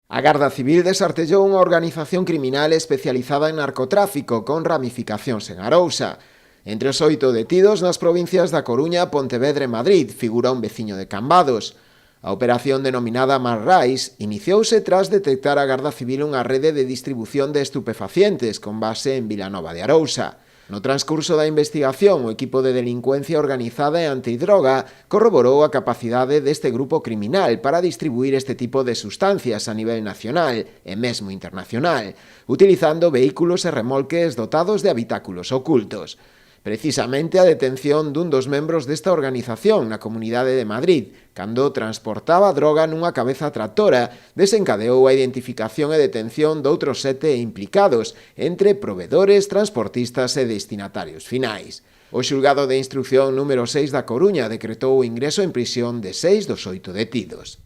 A Garda Civil desartellou unha organización criminal especializada en narcotráfico con ramificacións en Arousa. Entre os 8 detidos nas provincias da Coruña, Pontevedra e Madrid figura un veciño de Cambados. A operación denominada Marrais iniciouse tras detectar a Garda Civil unha rede de distribución de estupefacientes con base en Vilanova de Arousa. No transcurso da investigación, o equipo de delincuencia organizada e antidroga corroborou a capacidade deste grupo criminal para distribuir este tipo de sustancias a nivel nacional e mesmo internacional, utilizando vehículos e remolques dotados de habitáculos ocultos. Precisamente a detención dun dos membros desta organización na Comunidade de Madrid, cando transportaba droga nunha cabeza tractora, desencadeou a identificación e detención doutros 7 implicados, entre provedores, transportistas e destinatarios finais. O xulgado de instrucción número 6 da Coruña decretou o ingreso en prisión de 6 dos 8 detidos.